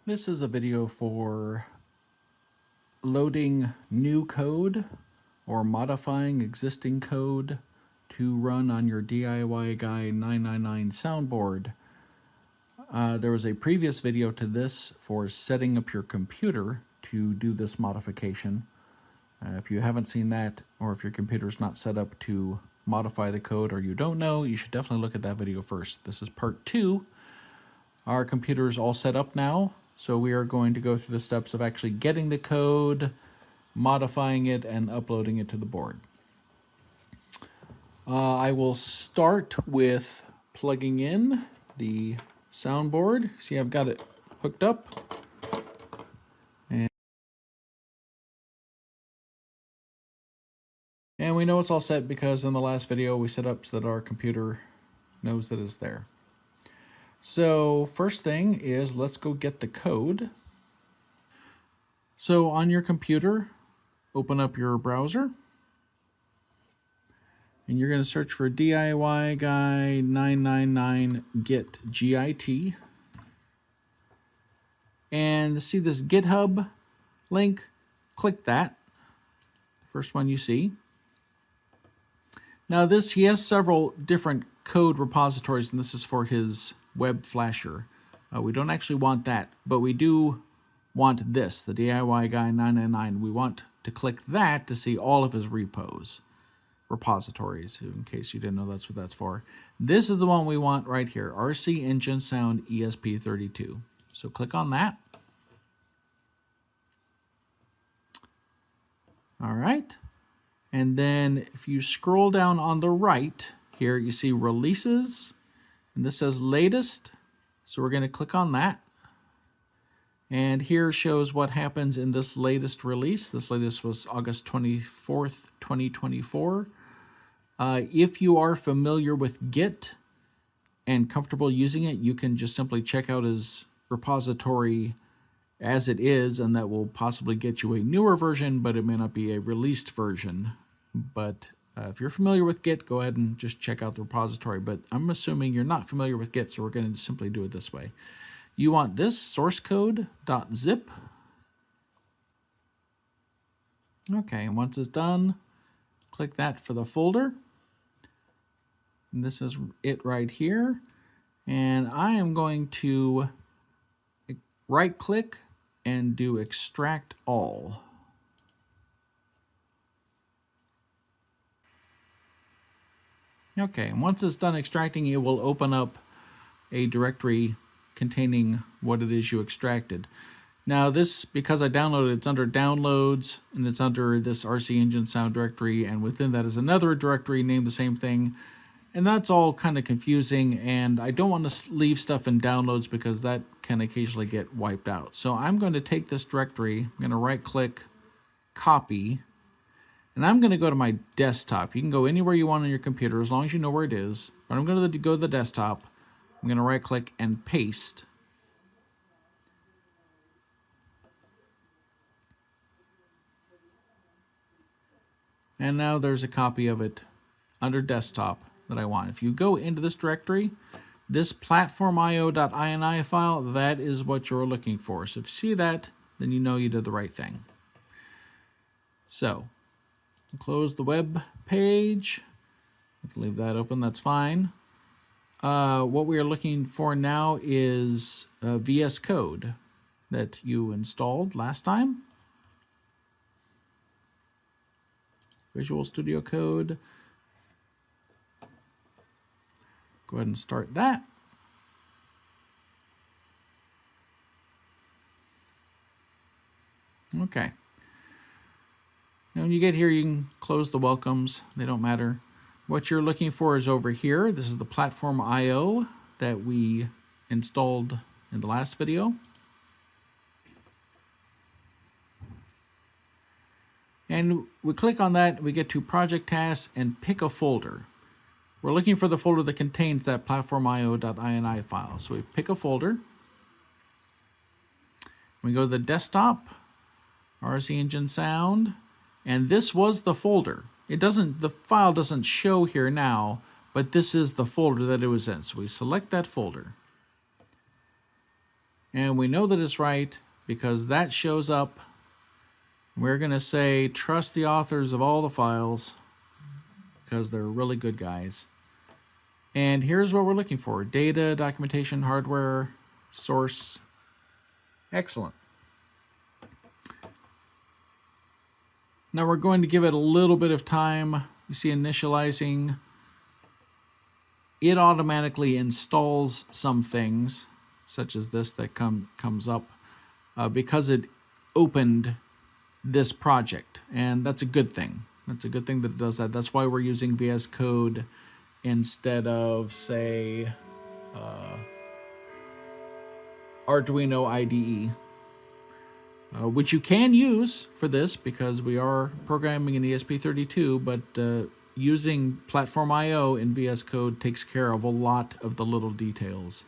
This is a video for loading new code or modifying existing code to run on your DIY Guy 999 soundboard. There was a previous video to this for setting up your computer to do this modification. If you haven't seen that, or if your computer's not set up to modify the code, or you don't know, you should definitely look at that video first. This is part 2. Our computer's all set up now, so we are going to go through the steps of actually getting the code, modifying it, and uploading it to the board. I will start with plugging in the soundboard. See, I've got it hooked up. And we know it's all set because in the last video we set up so that our computer knows that it's there. So first thing is, let's go get the code. So on your computer, open up your browser. And you're going to search for DIY Guy 999 Git GIT. And see this GitHub link? Click that. First one you see. Now he has several different code repositories, and this is for his web flasher. We don't actually want that, but we do want this, the DIY Guy 999. We want to click that to see all of his repositories, in case you didn't know that's what that's for. This is the one we want right here, RC Engine Sound ESP32. So click on that. All right. And then if you scroll down on the right here, you see releases, and this says latest. So we're going to click on that. And here shows what happens in this latest release. This latest was August 24th, 2024. If you are familiar with Git and comfortable using it, you can just simply check out his repository as it is, and that will possibly get you a newer version, but it may not be a released version. But if you're familiar with Git, go ahead and just check out the repository. But I'm assuming you're not familiar with Git, so we're going to simply do it this way. You want this source code.zip. Okay, and once it's done, click that for the folder. And this is it right here. And I am going to right-click and do extract all. Okay, and once it's done extracting, it will open up a directory containing what it is you extracted. Now this, because I downloaded, it's under downloads, and it's under this RC Engine Sound directory, and within that is another directory named the same thing. And that's all kind of confusing, and I don't want to leave stuff in downloads because that can occasionally get wiped out. So I'm going to take this directory, I'm going to right-click, copy, and I'm going to go to my desktop. You can go anywhere you want on your computer as long as you know where it is. But I'm going to go to the desktop. I'm going to right-click and paste. And now there's a copy of it under desktop that I want. If you go into this directory, this platformio.ini file, that is what you're looking for. So if you see that, then you know you did the right thing. So close the web page. We can leave that open, that's fine. What we are looking for now is VS Code that you installed last time. Visual Studio Code. Go ahead and start that. Okay. Now when you get here, you can close the welcomes. They don't matter. What you're looking for is over here. This is the platform IO that we installed in the last video. And we click on that, we get to project tasks and pick a folder. We're looking for the folder that contains that platformio.ini file. So we pick a folder. We go to the desktop, RC Engine Sound, and this was the folder. The file doesn't show here now, but this is the folder that it was in. So we select that folder. And we know that it's right because that shows up. We're going to say trust the authors of all the files because they're really good guys. And here's what we're looking for: data, documentation, hardware, source. Excellent. Now we're going to give it a little bit of time. You see initializing. It automatically installs some things, such as this that comes up, because it opened this project. And that's a good thing. That's a good thing that it does that. That's why we're using VS Code instead of, say, Arduino IDE. Which you can use for this because we are programming in ESP32, but using Platform IO in VS Code takes care of a lot of the little details.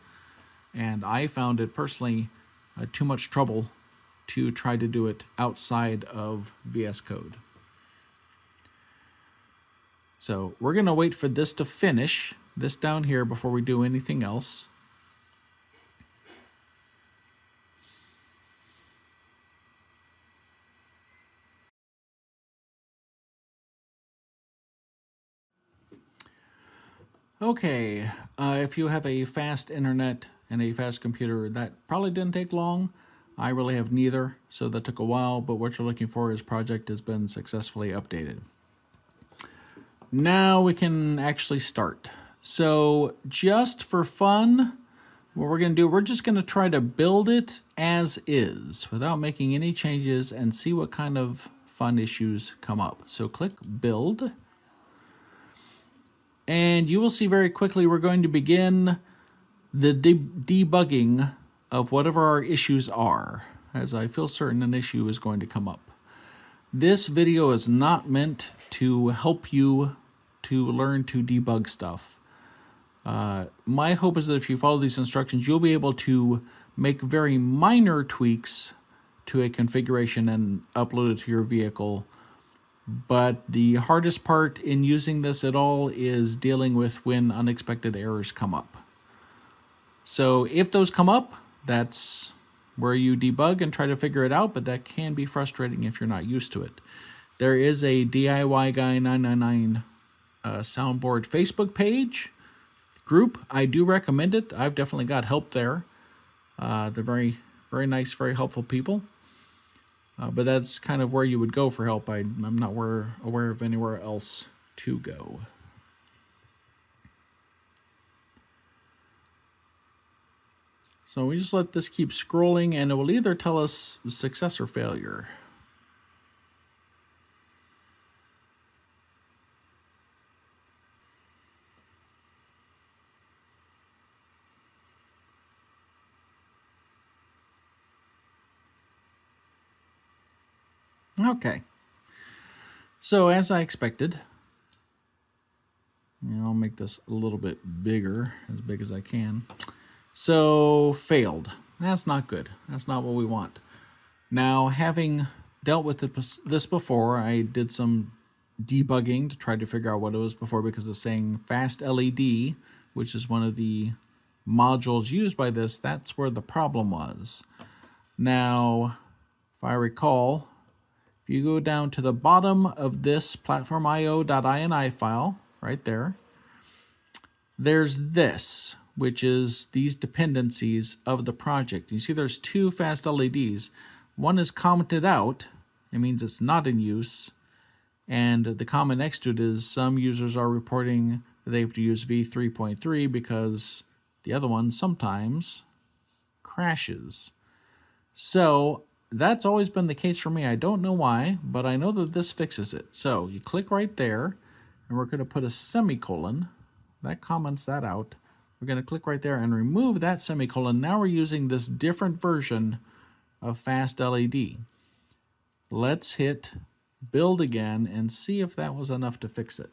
And I found it personally too much trouble to try to do it outside of VS Code. So we're going to wait for this to finish, this down here, before we do anything else. Okay, if you have a fast internet and a fast computer, that probably didn't take long. I really have neither, so that took a while, but what you're looking for is project has been successfully updated. Now we can actually start. So just for fun, what we're going to do, we're just going to try to build it as is without making any changes and see what kind of fun issues come up. So click Build. And you will see very quickly we're going to begin the debugging of whatever our issues are, as I feel certain an issue is going to come up. This video is not meant to help you to learn to debug stuff. My hope is that if you follow these instructions, you'll be able to make very minor tweaks to a configuration and upload it to your vehicle. But the hardest part in using this at all is dealing with when unexpected errors come up. So if those come up, that's where you debug and try to figure it out, but that can be frustrating if you're not used to it. There is a DIY Guy 999 soundboard Facebook page group. I do recommend it. I've definitely got help there. They're very, very nice, very helpful people. But that's kind of where you would go for help. I'm not aware of anywhere else to go. So we just let this keep scrolling, and it will either tell us success or failure. Okay. So as I expected, I'll make this a little bit bigger, as big as I can. So failed. That's not good. That's not what we want. Now, having dealt with this before, I did some debugging to try to figure out what it was before, because it's saying fast LED, which is one of the modules used by this. That's where the problem was. Now, if I recall, if you go down to the bottom of this platformio.ini file, right there, there's this, which is these dependencies of the project. You see there's two fast LEDs. One is commented out. It means it's not in use. And the comment next to it is some users are reporting that they have to use v3.3 because the other one sometimes crashes. So that's always been the case for me. I don't know why, but I know that this fixes it. So you click right there, and we're going to put a semicolon. That comments that out. We're going to click right there and remove that semicolon. Now we're using this different version of fast LED. Let's hit build again and see if that was enough to fix it.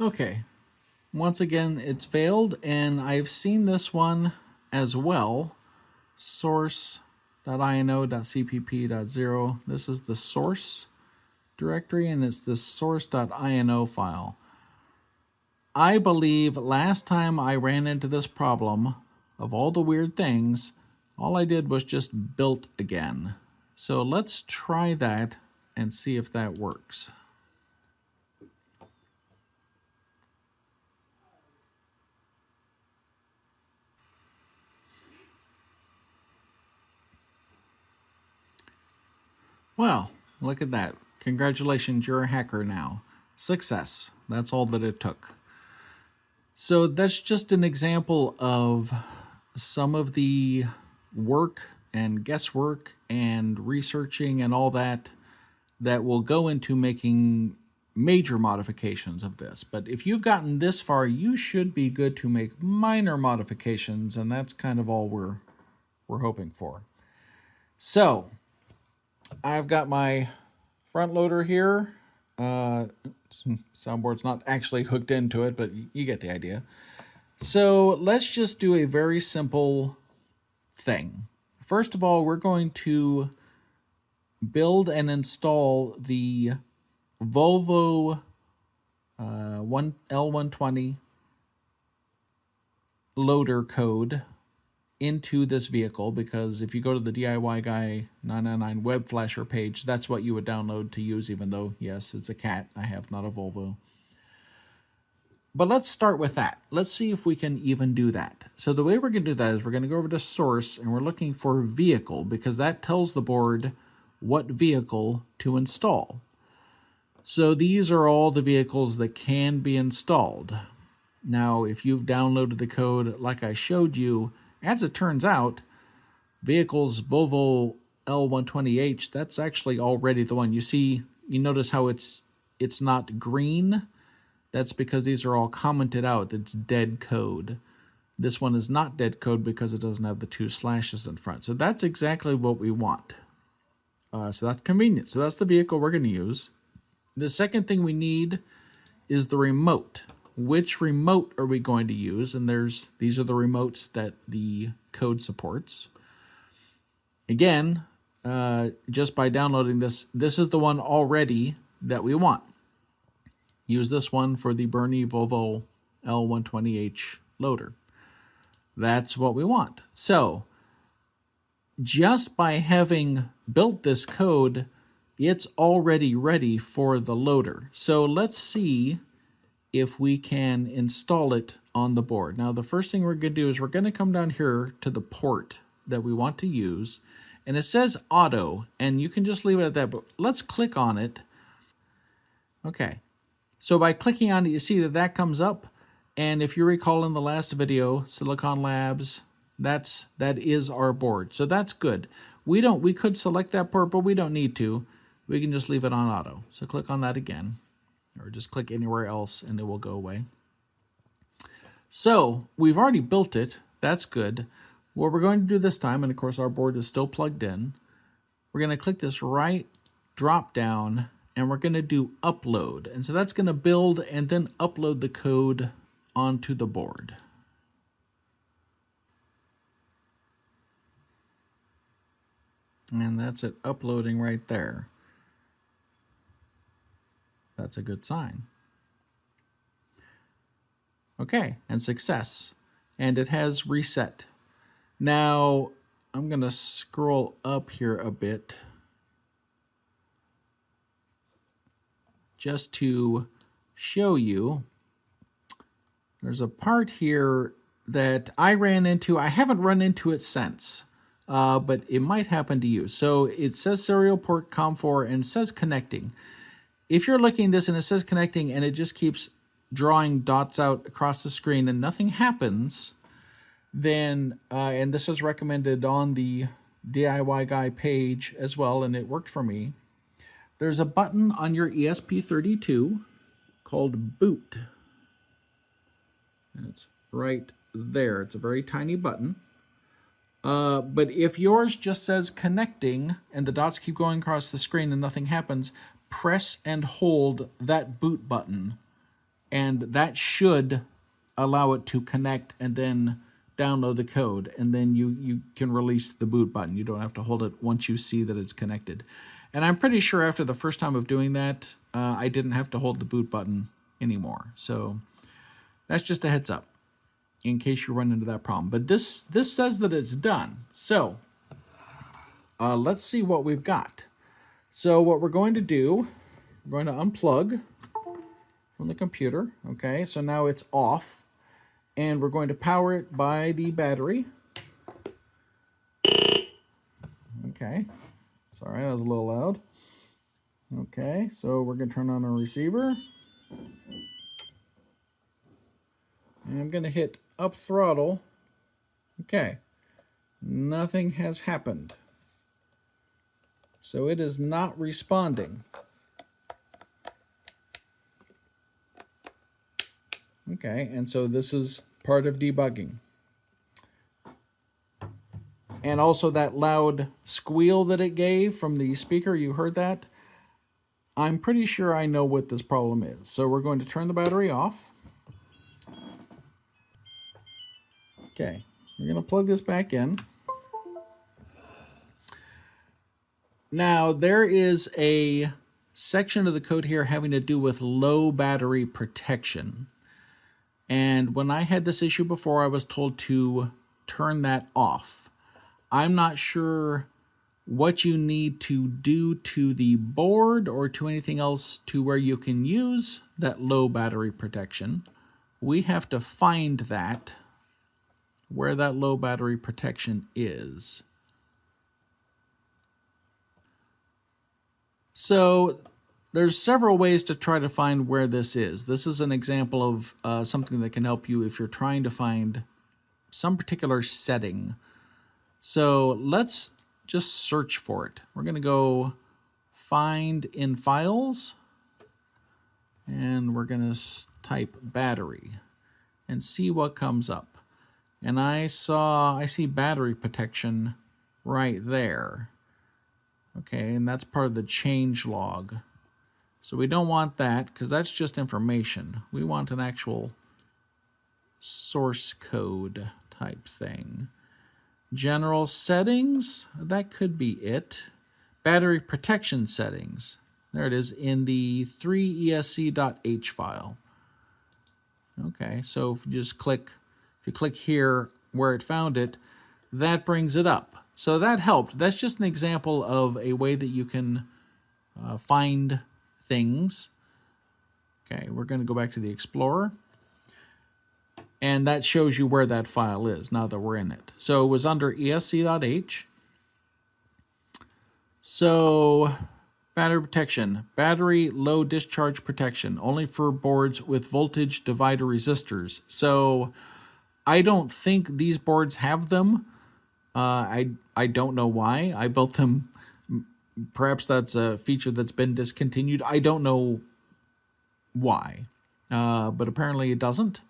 Okay, once again it's failed, and I've seen this one as well. Source .ino.cpp.0. This is the source directory, and it's the source.ini file. I believe last time I ran into this problem, of all the weird things, all I did was just built again. So let's try that and see if that works. Well, look at that. Congratulations, you're a hacker now. Success. That's all that it took. So that's just an example of some of the work and guesswork and researching and all that that will go into making major modifications of this. But if you've gotten this far, you should be good to make minor modifications, and that's kind of all we're hoping for. So I've got my front loader here. Soundboard's not actually hooked into it, but you get the idea. So let's just do a very simple thing. First of all, we're going to build and install the Volvo L120 loader code into this vehicle, because if you go to the DIY Guy 999 web flasher page, that's what you would download to use, even though, yes, it's a cat I have, not a Volvo. But let's start with that. Let's see if we can even do that. So the way we're going to do that is we're going to go over to source, and we're looking for vehicle, because that tells the board what vehicle to install. So these are all the vehicles that can be installed. Now, if you've downloaded the code like I showed you, as it turns out, vehicles Volvo L120H, that's actually already the one. You see, you notice how it's not green? That's because these are all commented out. It's dead code. This one is not dead code because it doesn't have the 2 slashes in front. So that's exactly what we want. So that's convenient. So that's the vehicle we're going to use. The second thing we need is the remote. Which remote are we going to use? And these are the remotes that the code supports. Again, just by downloading this is the one already that we want. Use this one for the Bernie Volvo L120H loader. That's what we want. So just by having built this code, it's already ready for the loader. So let's see if we can install it on the board. Now, the first thing we're going to do is we're going to come down here to the port that we want to use. And it says auto, and you can just leave it at that, but let's click on it. Okay. So by clicking on it, you see that comes up. And if you recall in the last video, Silicon Labs, that is our board. So that's good. We could select that port, but we don't need to. We can just leave it on auto. So click on that again, or just click anywhere else and it will go away. So we've already built it. That's good. What we're going to do this time, and of course our board is still plugged in, we're going to click this right drop down and we're going to do upload. And so that's going to build and then upload the code onto the board. And that's it uploading right there. That's a good sign. Okay, and success. And it has reset. Now, I'm going to scroll up here a bit just to show you. There's a part here that I ran into. I haven't run into it since, but it might happen to you. So it says serial port COM4 and it says connecting. If you're looking at this and it says connecting and it just keeps drawing dots out across the screen and nothing happens, then, and this is recommended on the DIY Guy page as well, and it worked for me, there's a button on your ESP32 called boot. And it's right there. It's a very tiny button. But if yours just says connecting and the dots keep going across the screen and nothing happens, press and hold that boot button, and that should allow it to connect and then download the code, and then you can release the boot button. You don't have to hold it once you see that it's connected. And I'm pretty sure after the first time of doing that, I didn't have to hold the boot button anymore. So that's just a heads up in case you run into that problem. But this says that it's done. So let's see what we've got. So what we're going to do, we're going to unplug from the computer. Okay, so now it's off. And we're going to power it by the battery. Okay. Sorry, that was a little loud. Okay, so we're going to turn on our receiver. And I'm going to hit up throttle. Okay. Nothing has happened. So it is not responding. Okay, and so this is part of debugging. And also that loud squeal that it gave from the speaker, you heard that? I'm pretty sure I know what this problem is. So we're going to turn the battery off. Okay, we're going to plug this back in. Now, there is a section of the code here having to do with low battery protection. And when I had this issue before, I was told to turn that off. I'm not sure what you need to do to the board or to anything else to where you can use that low battery protection. We have to find that, where that low battery protection is. So there's several ways to try to find where this is. This is an example of something that can help you if you're trying to find some particular setting. So let's just search for it. We're going to go find in files, and we're going to type battery and see what comes up. And I see battery protection right there. Okay, and that's part of the change log. So we don't want that because that's just information. We want an actual source code type thing. General settings, that could be it. Battery protection settings. There it is in the 3esc.h file. Okay, so if you click here where it found it, that brings it up. So that helped. That's just an example of a way that you can find things. Okay, we're going to go back to the Explorer. And that shows you where that file is now that we're in it. So it was under esc.h. So battery protection, battery low discharge protection, only for boards with voltage divider resistors. So I don't think these boards have them. I don't know why. I built them. Perhaps that's a feature that's been discontinued. I don't know why, but apparently it doesn't.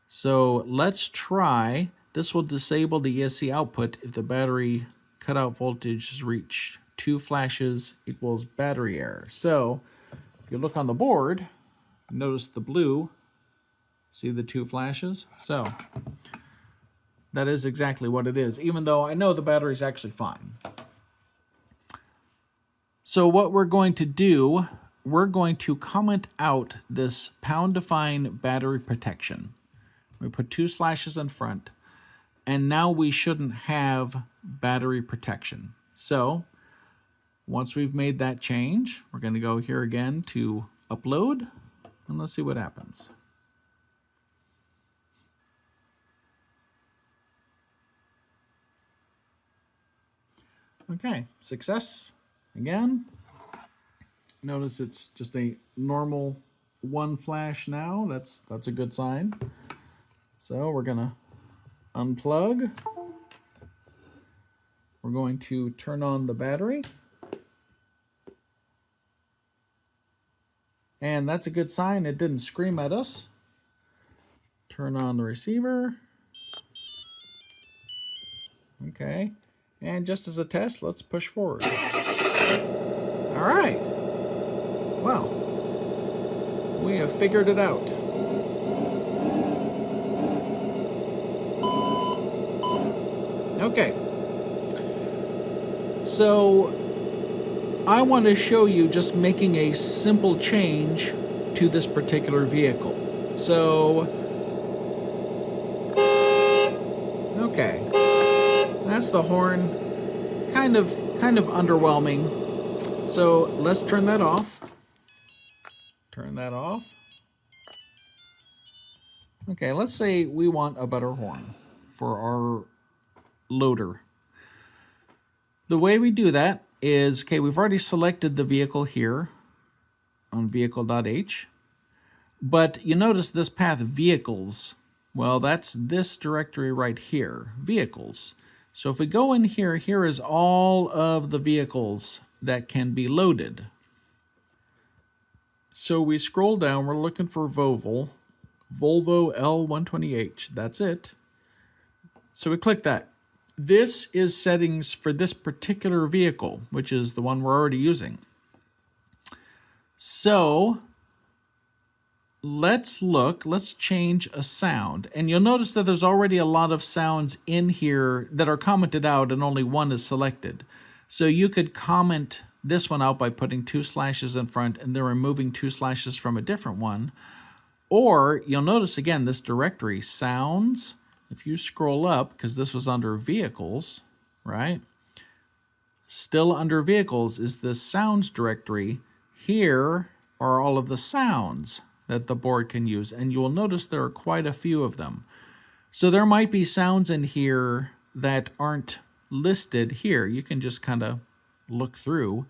So let's try. This will disable the ESC output if the battery cutout voltage is reached. 2 flashes equals battery error. So if you look on the board, notice the blue. See the 2 flashes? So that is exactly what it is, even though I know the battery's actually fine. So what we're going to do, we're going to comment out this pound define battery protection. We put 2 slashes in front, and now we shouldn't have battery protection. So once we've made that change, we're going to go here again to upload, and let's see what happens. Okay, success again. Notice it's just a normal 1 flash now. That's a good sign. So we're going to unplug. We're going to turn on the battery. And that's a good sign. It didn't scream at us. Turn on the receiver. Okay. And just as a test, let's push forward. All right. Well, we have figured it out. Okay. So I want to show you just making a simple change to this particular vehicle. So, okay, that's the horn. Kind of underwhelming. So let's turn that off. Turn that off. Okay, let's say we want a better horn for our loader. The way we do that is, okay, we've already selected the vehicle here on vehicle.h. But you notice this path, vehicles. Well, that's this directory right here, vehicles. So if we go in here, here is all of the vehicles that can be loaded. So we scroll down, we're looking for Volvo L120H, that's it. So we click that. This is settings for this particular vehicle, which is the one we're already using. So let's change a sound. And you'll notice that there's already a lot of sounds in here that are commented out and only one is selected. So you could comment this one out by putting 2 slashes in front and then removing 2 slashes from a different one. Or you'll notice again this directory, sounds. If you scroll up, because this was under vehicles, right? Still under vehicles is this sounds directory. Here are all of the sounds that the board can use, and you will notice there are quite a few of them. So there might be sounds in here that aren't listed here. You can just kind of look through.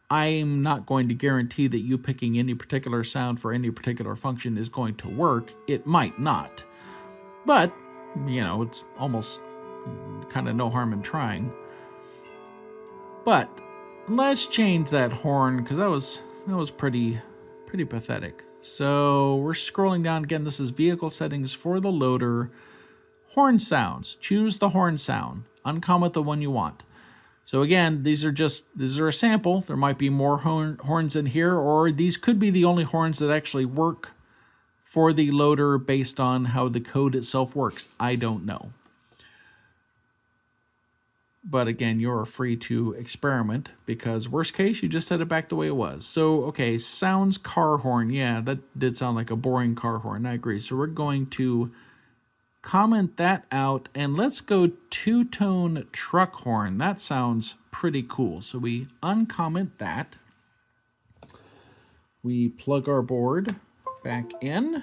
I'm not going to guarantee that you picking any particular sound for any particular function is going to work. It might not. But, you know, it's almost kind of no harm in trying. But let's change that horn, because that was pretty pathetic. So we're scrolling down again. This is vehicle settings for the loader. Horn sounds. Choose the horn sound. Uncomment the one you want. So again, these are a sample. There might be more horns in here, or these could be the only horns that actually work for the loader based on how the code itself works. I don't know. But again, you're free to experiment, because worst case, you just set it back the way it was. So, okay, sounds car horn. Yeah, that did sound like a boring car horn. I agree. So we're going to comment that out, and let's go two-tone truck horn. That sounds pretty cool. So we uncomment that. We plug our board back in.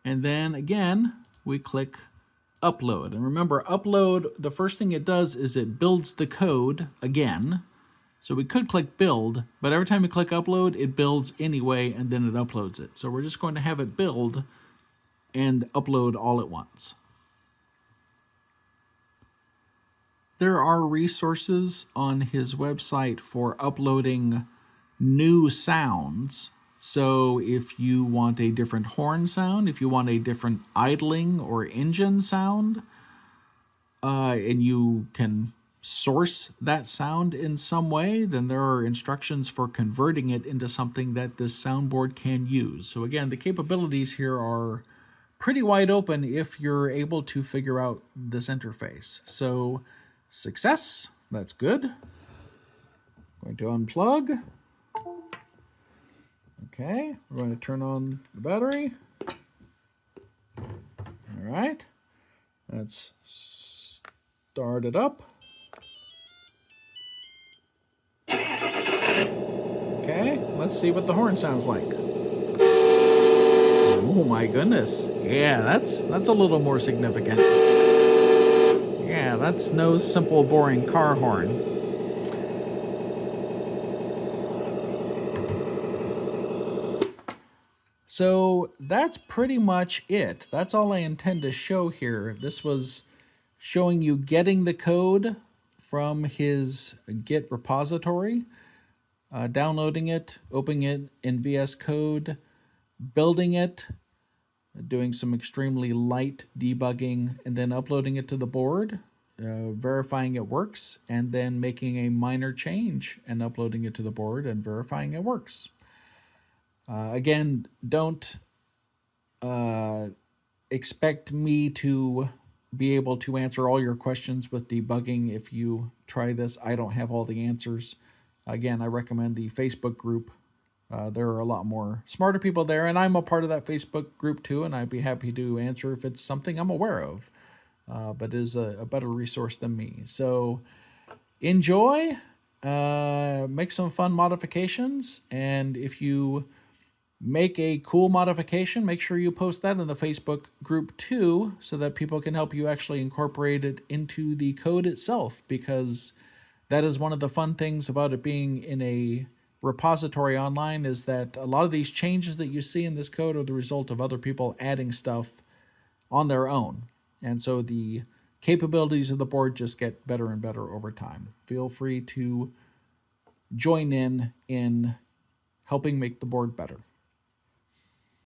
And then again, we click upload. And remember, upload, the first thing it does is it builds the code again. So we could click build, but every time we click upload, it builds anyway, and then it uploads it. So we're just going to have it build and upload all at once. There are resources on his website for uploading new sounds. So if you want a different horn sound, if you want a different idling or engine sound, and you can source that sound in some way, then there are instructions for converting it into something that this soundboard can use. So again, the capabilities here are pretty wide open if you're able to figure out this interface. So success, that's good. Going to unplug. Okay, we're going to turn on the battery. All right, let's start it up. Okay, let's see what the horn sounds like. Oh my goodness. Yeah, that's a little more significant. Yeah, that's no simple boring car horn. So that's pretty much it. That's all I intend to show here. This was showing you getting the code from his Git repository, downloading it, opening it in VS Code, building it, doing some extremely light debugging, and then uploading it to the board, verifying it works, and then making a minor change and uploading it to the board and verifying it works. Again, don't expect me to be able to answer all your questions with debugging if you try this. I don't have all the answers. Again, I recommend the Facebook group. There are a lot more smarter people there, and I'm a part of that Facebook group too, and I'd be happy to answer if it's something I'm aware of. But it is a better resource than me. So enjoy, make some fun modifications, and if you make a cool modification, make sure you post that in the Facebook group too, so that people can help you actually incorporate it into the code itself, because that is one of the fun things about it being in a repository online, is that a lot of these changes that you see in this code are the result of other people adding stuff on their own. And so the capabilities of the board just get better and better over time. Feel free to join in helping make the board better.